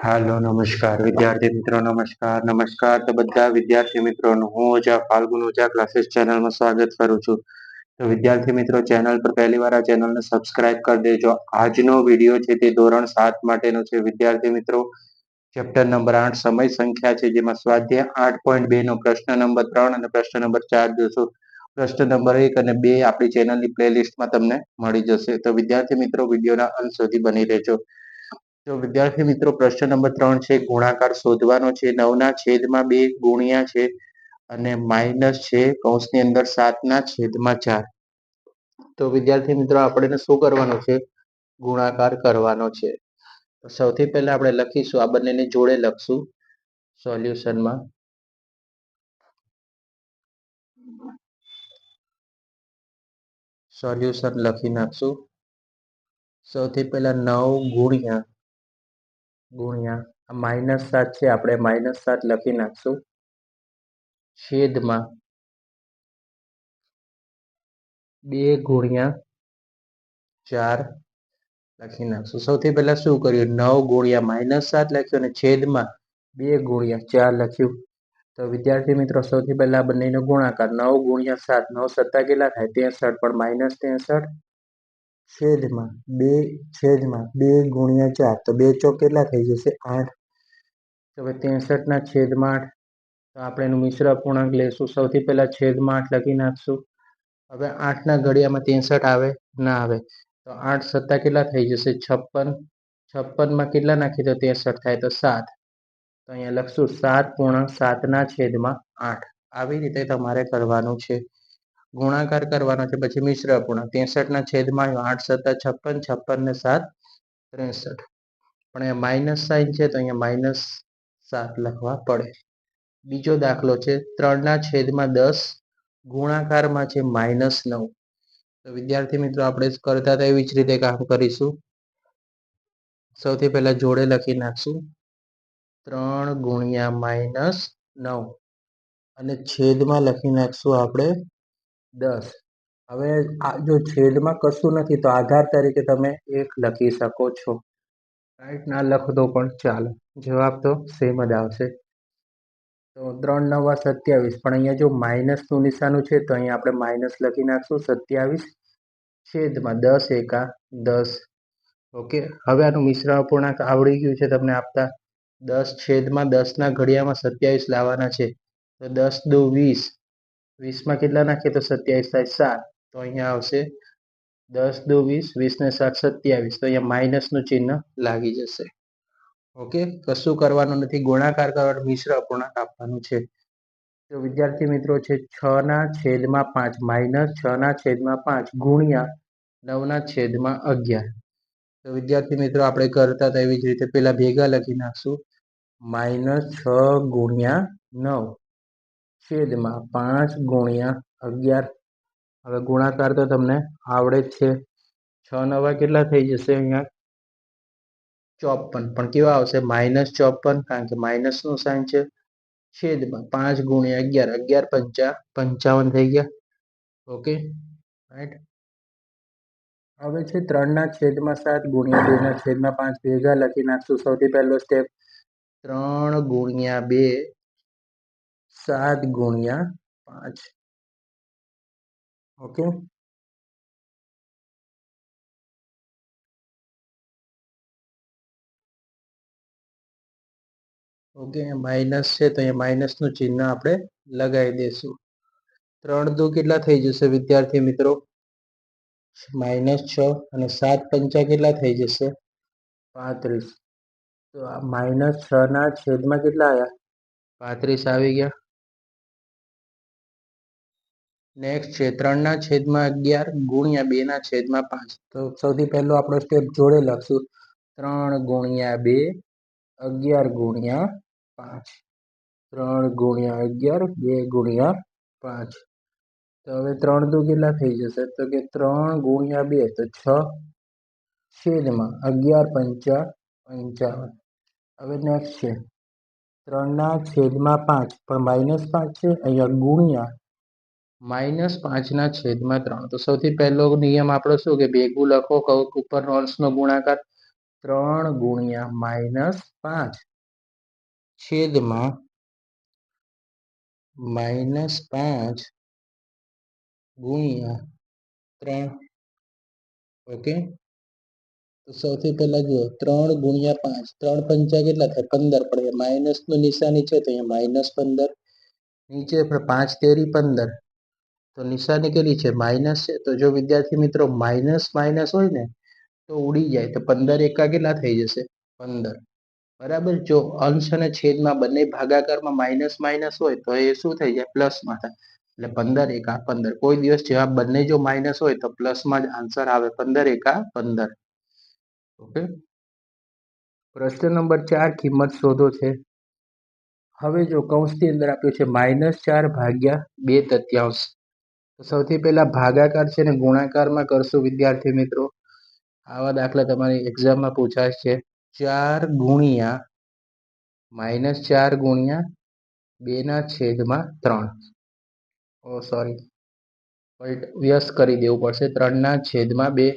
હાલો નમસ્કાર વિદ્યાર્થી મિત્રો, નમસ્કાર તો બધા વિદ્યાર્થી મિત્રોનું હું ઓજા ફાલ્ગુન ઓજા ક્લાસીસ ચેનલમાં સ્વાગત કરું છું. તો વિદ્યાર્થી મિત્રો, ચેનલ પર પહેલી વાર આ ચેનલને સબસ્ક્રાઇબ કરી દેજો. આજનો વિડીયો છે તે ધોરણ 7 માટેનો છે. વિદ્યાર્થી મિત્રો, ચેપ્ટર નંબર 8 સમય સંખ્યા છે, જેમાં સ્વાધ્યાય 8.2 નો પ્રશ્ન નંબર 3 અને પ્રશ્ન નંબર 4 જોશો. પ્રશ્ન નંબર 1 અને 2 આપણી ચેનલની પ્લેલિસ્ટમાં તમને મળી જશે. તો વિદ્યાર્થી મિત્રો, વિડીયોના અંત સુધી બની રહેજો. તો વિદ્યાર્થી મિત્રો, પ્રશ્ન નંબર 3 છે, ગુણાકાર શોધવાનો છે. 9/2 ગુણ્યા છે અને માઇનસ છે કૌંસની અંદર 7/4. તો વિદ્યાર્થી મિત્રો, આપણે શું કરવાનું છે? ગુણાકાર કરવાનો છે. તો સૌથી પહેલા આપણે લખીશું, આ બંનેને જોડે લખશું સોલ્યુશનમાં. સોલ્યુશન લખી નાખશું. સૌથી પહેલા 9 ગુણ્યા -7 છે, આપણે -7 લખી નાખશું. છેદમાં 2 ગુણ્યા 4 લખી નાખશું. સૌથી પહેલા શું કર્યું? 9 ગુણ્યા -7 લખ્યું અને છેદમાં 2 ગુણ્યા 4 લખ્યું. તો વિદ્યાર્થી મિત્રો, સૌથી પહેલા બંનેનો ગુણાકાર 9 ગુણ્યા 7, 9 સત્તા કેટલા થાય? 63, પણ -63 છેદમાં 2 ગુણ્યા 4, તો 2 ચોક કેટલા થઈ જશે? 8. તો હવે 63/8. તો આપણે એનું મિશ્ર અપૂર્ણાંક લેશું. સૌથી પહેલા છેદમાં 8 લખી નાખશું. હવે 8ના ઘડિયામાં 63 આવે? ના આવે. તો 8 સત્તા કેટલા થઈ જશે? 56. 56માં કેટલા નાખીએ તો 63 થાય? તો 7. તો અહીંયા લખશું 7/7/8. આવી રીતે તમારે કરવાનું છે. ગુણાકાર કરવાનો છે, પછી મિશ્ર અપૂર્ણાંક. 63ના છેદમાં 8 સત્તા 56, 56 ને 7 63. પણ અહીંયા માઇનસ સાઇન છે, તો અહીંયા -7 લખવા પડે. બીજો દાખલો છે, 3/10 ગુણાકારમાં છે -9. તો વિદ્યાર્થી મિત્રો, આપણે કરતા હતા એવી જ રીતે કામ કરીશું. સૌથી પહેલા જોડે લખી નાખશું 3 ગુણ્યા -9 અને છેદમાં લખી નાખશું આપણે 10. હવે જો છેદમાં કશું નથી તો આધાર તરીકે તમે 1 લખી શકો છો. રાઈટ? ના લખો તો પણ ચાલે, જવાબ તો સેમ જ આવશે. તો 3 9 27, પણ અહીંયા જો માઇનસનું નિશાનું છે તો અહીંયા આપણે માઇનસ લખી નાખશું 27 છેદમાં 10 એકા 10. ઓકે, હવે આનું મિશ્ર અપૂર્ણાંક આવડી ગયું છે તમને આપતા. 10 છેદમાં 10ના ઘડિયામાં 27 લાવવાના છે. તો 10 દુ 20, 20માં કેટલા નાખીએ તો 27 થાય? 7. તો અહીંયા આવશે 10 દુ 20, 20 ને 7 27. તો અહીંયા માઇનસનું ચિહ્ન લાગી જશે. ઓકે, કશું કરવાનું નથી, ગુણાકાર કરવાનો, મિશ્ર અપૂર્ણાંક આપવાનું છે. તો વિદ્યાર્થી મિત્રો છે 6/5 -6/5 ગુણ્યા 9/11. તો વિદ્યાર્થી મિત્રો, આપણે કરતા હતા એવી જ રીતે પેલા ભેગા લખી નાખશું. -6 ગુણ્યા 9 છેદમાં 5 ગુણ્યા 11. હવે ગુણાકાર તો તમને આવડે જ છે. 6 9 કેટલા થઈ જશે? અહીંયા 54, પણ કેવા આવશે? -54, કારણ કે માઇનસનું સાઇન છે. છેદમાં 5 ગુણ્યા 11, 11 5 55 થઈ ગયા. Okay, right? હવે છે 3/7 ગુણ્યા 2/5 ભેગા લખી નાખશું. સૌથી પહેલો સ્ટેપ 3 ગુણ્યા 2 7 ગુણ્યા 5. ઓકે, ઓકે, માઇનસ છે તો અહીંયા માઇનસનું ચિહ્ન આપણે લગાવી દઈશું. 3 દુ કેટલા થઈ જશે વિદ્યાર્થી મિત્રો? -6 અને 7 પંચા કેટલા થઈ જશે? 35. તો આ -6ના છેદમાં કેટલા આવ્યા? 35 આવી ગયા. નેક્સ્ટ છે 3/11 ગુણ્યા 2/5. તો સૌથી પહેલો આપણો સ્ટેપ જોડે લખશું. 3 ગુણ્યા 2 11 ગુણ્યા 5. 3 ગુણ્યા 11 2 ગુણ્યા 5. તો હવે 3 દુ કેટલા થઈ જશે? તો કે 3 ગુણ્યા 2 તો 6 છેદમાં 11 પંચા 55. હવે નેક્સ્ટ છે 3/5, પણ -5 છે, અહીંયા ગુણ્યા -5/3. તો સૌથી પહેલો નિયમ આપણો શું કે ભેગું લખો, ઉપરનો અંશનો ગુણાકાર. 3 ગુણ્યા -5 છેદમાં -5 ગુણ્યા 3. ઓકે, તો સૌથી પહેલા જુઓ 3 ગુણ્યા 5, 3 પંચા કેટલા થાય 15, પણ માઇનસનું નિશાની છે તો અહીંયા -15. નીચે 5 તેરી 15, તો નિશાની કેટલી છે માઇનસ છે, તો જો વિદ્યાર્થી મિત્રો માઇનસ માઇનસ હોય ને તો ઉડી જાય, તો 15 એકા કેટલા થઈ જશે 15. બરાબર, જો અંશ અને છેદમાં બંને ભાગાકારમાં માઇનસ માઇનસ હોય તો એ શું થઈ જાય પ્લસમાં થાય, એટલે 15 એકા 15. કોઈ દિવસ જવાબ બંને જો માઇનસ હોય તો પ્લસમાં જ આન્સર આવે, 15 એકા 15. ઓકે, પ્રશ્ન નંબર 4 કિંમત શોધો છે. હવે જો કૌંસની અંદર આપ્યું છે -4 ભાગ્યા 2/3. સૌથી પહેલા ભાગાકાર છે ને ગુણાકારમાં કરશું વિદ્યાર્થી મિત્રો. આવા દાખલા તમારી એક્ઝામમાં પૂછાય છે. 4 ગુણ્યા -4 ગુણ્યા 2/3. સોરી, વ્યસ્ત કરી દેવું પડશે, 3/2.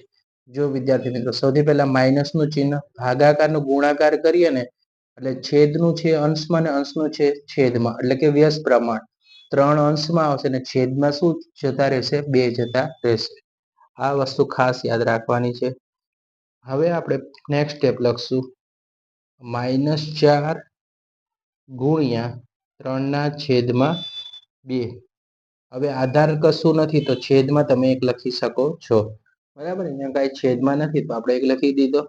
જો વિદ્યાર્થી મિત્રો સૌથી પહેલા માઇનસનું ચિહ્ન, ભાગાકારનું ગુણાકાર કરીએ ને એટલે છેદનું છે અંશમાં ને અંશનું છે છેદમાં, એટલે કે વ્યસ્ત પ્રમાણ. 3 અંશમાં આવશે ને છેદમાં શું જતા રહેશે 2 જતા રહેશે. આ વસ્તુ ખાસ યાદ રાખવાની છે. હવે આપણે નેક્સ્ટ સ્ટેપ લખશું, -4 ગુણ્યા 3/2. હવે આધાર કશું નથી તો છેદમાં તમે 1 લખી શકો છો. બરાબર, અહીંયા કાંઈ છેદમાં નથી તો આપણે 1 લખી દીધો.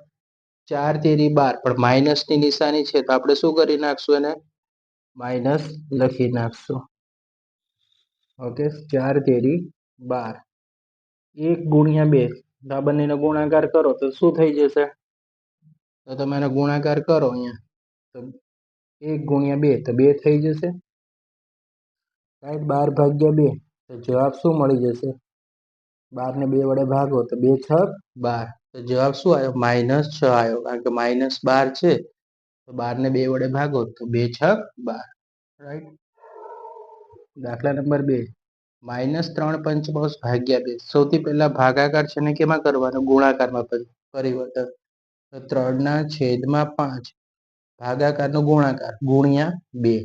4 તેરી 12, પણ માઇનસની નિશાની છે તો આપણે શું કરી નાખશું, એને માઇનસ લખી નાખશું. ઓકે, 4 તેરી 12. 1 ગુણ્યા 2, આ બંનેનો ગુણાકાર કરો તો શું થઈ જશે, તો તમે એનો ગુણાકાર કરો અહીંયા તો 1 ગુણ્યા 2 તો 2 થઈ જશે. રાઈટ, 12 ભાગ્યા 2 તો જવાબ શું મળી જશે, 12 ને 2 વડે ભાગો તો 2 6 12. તો જવાબ શું આવ્યો -6 આવ્યો, કારણ કે -12 છે તો 12 ને 2 વડે ભાગો તો 2 6 12. રાઈટ. દાખલા નંબર 2, -3/5 ભાગ્યા 2. સૌથી પહેલા ભાગાકાર છે ને કેમાં કરવાનો, ગુણાકારમાં પરિવર્તન. તો 3/5 ભાગાકારનો ગુણાકાર ગુણ્યા 2.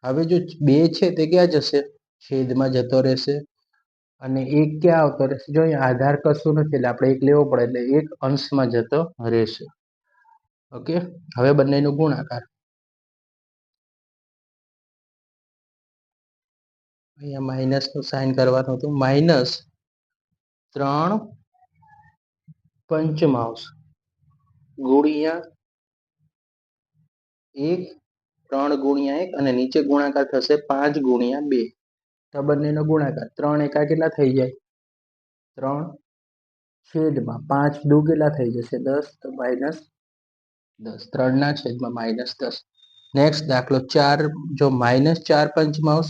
હવે જો 2 છે તે ક્યાં જશે, છેદમાં જતો રહેશે, અને 1 ક્યાં આવતો રહેશે, જો અહીંયા આધાર કશું નથી એટલે આપણે 1 લેવો પડે, એટલે 1 અંશમાં જતો રહેશે. ઓકે, હવે બંનેનો ગુણાકાર, અહીંયા માઇનસનું સાઇન કરવાનું હતું, -3/5 ગુણ્યા 1, 3 ગુણ્યા 1, અને નીચે ગુણાકાર થશે 5 ગુણ્યા 2. તો બંનેનો ગુણાકાર, 3 એકા કેટલા થઈ જાય 3, છેદમાં 5 દુ કેટલા થઈ જશે 10, તો -10. 3/10 નેક્સ્ટ દાખલો 4, જો -4/5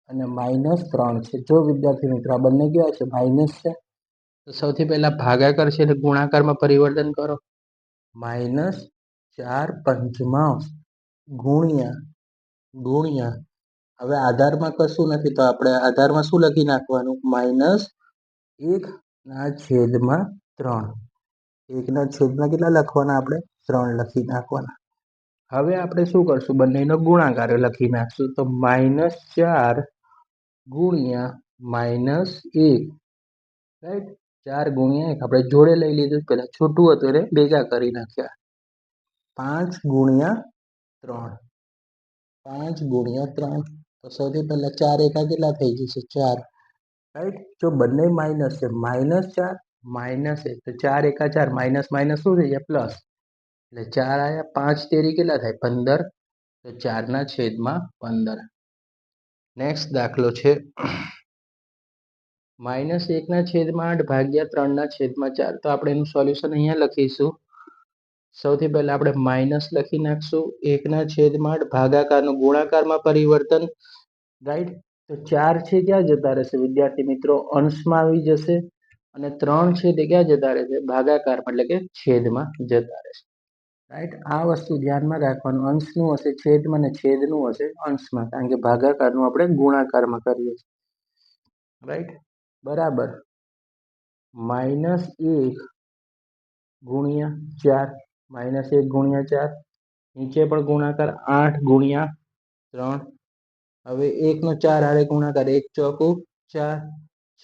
અને -3 છે. જો વિદ્યાર્થી મિત્રો આ બંને કેવા છે માઇનસ છે, તો સૌથી પહેલા ભાગાકાર છે એટલે ગુણાકારમાં પરિવર્તન કરો. -4/5 ગુણ્યા હવે આધારમાં કશું નથી તો આપણે આધારમાં શું લખી નાખવાનું, -1/3. 1/3 કેટલા લખવાના, આપણે 3 લખી નાખવાના. હવે આપણે શું કરશું, બંનેનો ગુણાકાર લખી નાખશું. તો -4 ગુણ્યા -1. રાઈટ, 4 ગુણ્યા 1 આપણે જોડે લઈ લીધું, પેલા છોટું હતું એને ભેગા કરી નાખ્યા. 5 ગુણ્યા 3, 5 ગુણ્યા 3. તો સૌથી પહેલા 4 એકા કેટલા થઈ જશે 4. રાઈટ, જો બંને માઇનસ છે, -4 -1, તો 4 એકા 4, માઇનસ માઇનસ શું થઈ જાય પ્લસ, એટલે 4 આયા, 5 તેરી કેટલા થાય 15, તો 4/15. નેક્સ્ટ દાખલો છે -1/8 ભાગ્યા 3/4. તો આપણે એનું સોલ્યુશન અહીંયા લખીશું. સૌથી પહેલા આપણે માઇનસ લખી નાખશું, 1/8 ભાગાકારનું ગુણાકારમાં પરિવર્તન. રાઈટ, તો 4 છે ક્યાં જતા રહેશે વિદ્યાર્થી મિત્રો, અંશમાં આવી જશે, અને 3 છે તે ક્યાં જતા રહેશે ભાગાકારમાં, એટલે કે છેદમાં જતા રહેશે. રાઈટ, આ વસ્તુ ધ્યાનમાં રાખવાનું, અંશનું હશે છેદમાં ને છેદનું હશે અંશમાં, કારણ કે ભાગાકારનું આપણે ગુણાકારમાં કરીએ છીએ. રાઈટ, બરાબર, -1 ગુણ્યા 4 -1 ગુણ્યા 4 નીચે પણ ગુણાકાર 8 ગુણ્યા 3 હવે 1 નો 4 હારે ગુણાકાર 1 ચોકું 4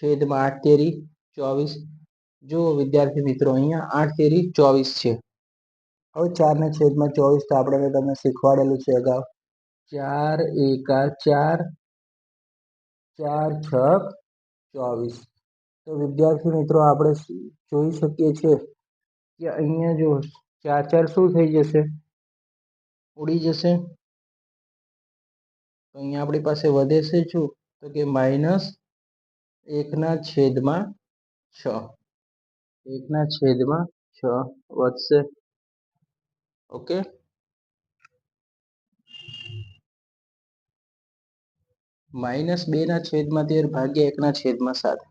છેદમાં 8 તેરી 24 જો વિદ્યાર્થી મિત્રો અહીંયા 8 તેરી 24 છે હવે 4 ને છેદમાં 24 તો આપણે તમને શીખવાડેલું છે અગાઉ 4 એકા 4 4 છક 24 તો વિદ્યાર્થી મિત્રો આપણે જોઈ શકીએ છીએ કે અહીંયા જો 4 4 શું થઈ જશે ઉડી જશે તો અહીંયા આપણી પાસે વધે છે શું તો કે -1 ના છેદમાં 6 1 ના છેદમાં 6 વધશે ઓકે -2 ના છેદમાં 13 ભાગ્યા 1 ના છેદમાં 7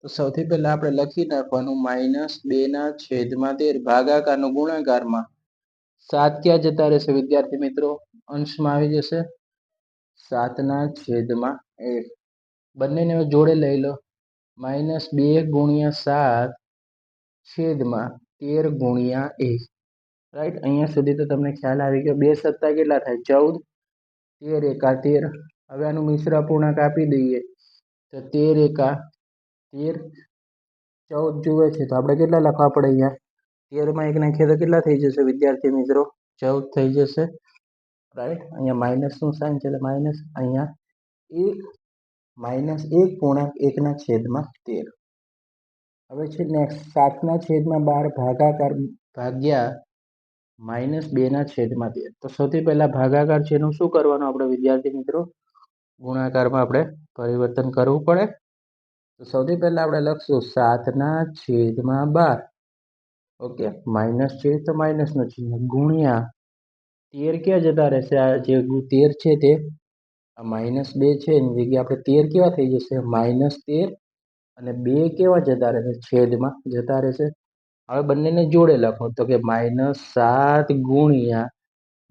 તો સૌથી પહેલા આપણે લખી નાખવાનું -2 ના છેદમાં 13 ભાગાકારનો ગુણાકારમાં 7 ક્યાં જતા રહેશે વિદ્યાર્થી મિત્રો અંશમાં આવી જશે 7 ના છેદમાં 1 બંનેને જોડે લઈ લો -2 ગુણ્યા 7 છેદમાં 13 ગુણ્યા 1 રાઈટ અહીંયા સુધી તો તમને ખ્યાલ આવી ગયો 2 સત્તા કેટલા થાય 14 13 એકા 13 હવે આનું મિશ્ર અપૂર્ણાંક આપી દઈએ તો 13 એકા 13 14 જુએ છે તો આપણે કેટલા લખવા પડે અહીંયા 13 માં 1 નાખીએ તો કેટલા થઈ જશે વિદ્યાર્થી મિત્રો 14 થઈ જશે રાઈટ અહીંયા માઇનસ નું સાઇન છે એટલે માઇનસ અહીંયા 1 -1 પૂર્ણાંક 1 ના છેદમાં 13 હવે છે નેક્સ્ટ 7 ના છેદમાં 12 ભાગાકાર ભાગ્યા -2 ના છેદમાં 13 તો સૌથી પહેલા ભાગાકાર છે એનું શું કરવાનું આપણે વિદ્યાર્થી મિત્રો ગુણાકારમાં આપણે પરિવર્તન કરવું પડે તો સૌથી પહેલા આપણે લખશું 7 ના છેદમાં 12 ઓકે માઇનસ છે તો માઇનસ નો ચિહ્ન ગુણ્યા 13 ક્યાં જતા રહેશે આ જે 13 છે તે -2 છે એની જગ્યાએ આપણે 13 કેવા થઈ જશે -13 અને 2 કેવા જતા રહેશે છેદમાં જતા રહેશે હવે બંનેને જોડે લખો તો કે -7 ગુણ્યા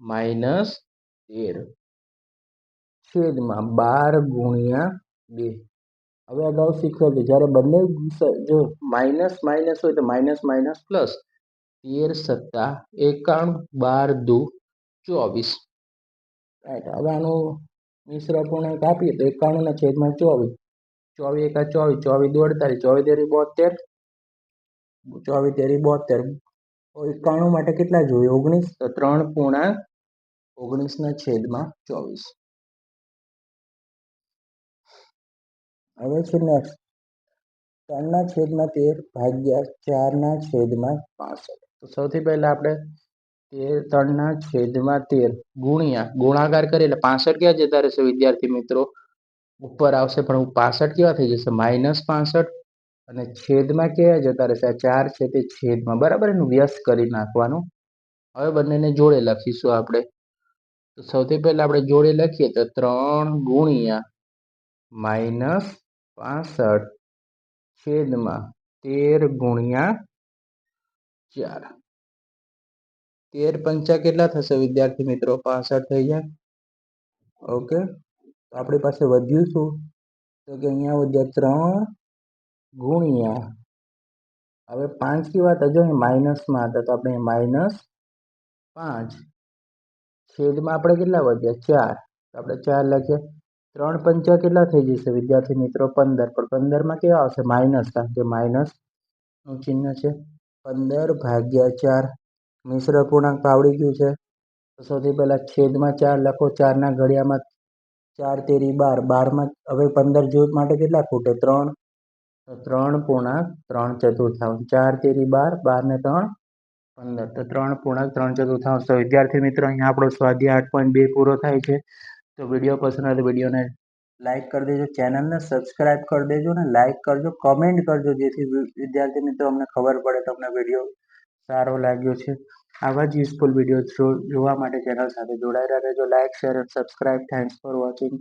-13 છેદમાં 12 ગુણ્યા 2 હવે અગાઉ શીખવેલું જ્યારે બંને જો માઇનસ માઇનસ હોય તો માઇનસ માઇનસ પ્લસ 13 સત્તા 91 12 દુ 24 રાઈટ હવે આનું મિશ્ર અપૂર્ણાંક આપીએ તો 91 ના છેદમાં 24 24 એકા 24 24 દુ 48 24 તેરી 72 24 તેરી 72 91 માટે કેટલા જોઈએ 19 તો 3.19 ના છેદમાં 24 હવે છે નેક્સ્ટ 3 ના છેદમાં 13 ભાગ્યા 4 ના છેદમાં 65 તો સૌથી પહેલા આપણે 3 ના છેદમાં 13 ગુણ્યા ગુણાકાર કરીએ એટલે 65 ક્યાં જતા રહેશે વિદ્યાર્થી મિત્રો ઉપર આવશે પણ 65 કેવા થઈ જશે -65 અને છેદમાં કેવા જતા રહેશે આ 4 છે તે છેદમાં બરાબર એનું વ્યસ્ત કરી નાખવાનું હવે બંનેને જોડે લખીશું આપણે તો સૌથી પહેલા આપણે જોડે લખીએ તો 3 ગુણ્યા -65 છેદમાં 13 ગુણ્યા 4 13 પંચા કેટલા થશે વિદ્યાર્થી મિત્રો 65 થઈ જાય ઓકે તો આપણી પાસે વધ્યું શું તો કે અહીંયા વધ્યા 3 ગુણ્યા હવે 5 की વાત હજુ માઇનસમાં હતા તો આપણે -5 છેદમાં આપણે કેટલા વધ્યા 4 તો આપણે 4 લખીએ 3 પંચા કેટલા થઈ જશે વિદ્યાર્થી મિત્રો 15 પણ 15 માં કેવા આવશે માઇનસ કારણ કે માઇનસ નું ચિહ્ન છે 15 ભાગ્યા 4 મિશ્ર અપૂર્ણાંક આવડી ગયું છે તો સૌથી પહેલા છેદમાં 4 લખો 4 ના ઘડિયામાં 4 તેરી 12 12 માં હવે 15 જૂથ માટે કેટલા ખૂટે 3 તો 3.3 ચતુર્થાંશ 4 તેરી 12 12 ને 3 15 તો 3.3 ચતુર્થાંશ તો વિદ્યાર્થી મિત્રો અહીંયા આપણો સ્વાધ્યાય 8.2 પૂરો થાય છે તો વિડીયો પસંદ આવે તો વિડીયોને લાઈક કરી દેજો ચેનલને સબસ્ક્રાઇબ કરી દેજો અને લાઈક કરજો કમેન્ટ કરજો જેથી વિદ્યાર્થી મિત્રો અમને ખબર પડે તમને વિડીયો સારો લાગ્યો છે આવા જ યુઝફુલ વિડીયો જોવા માટે ચેનલ સાથે જોડાયેલા રહેજો લાઈક શેર અને સબસ્ક્રાઇબ થેન્ક્સ ફોર વોચિંગ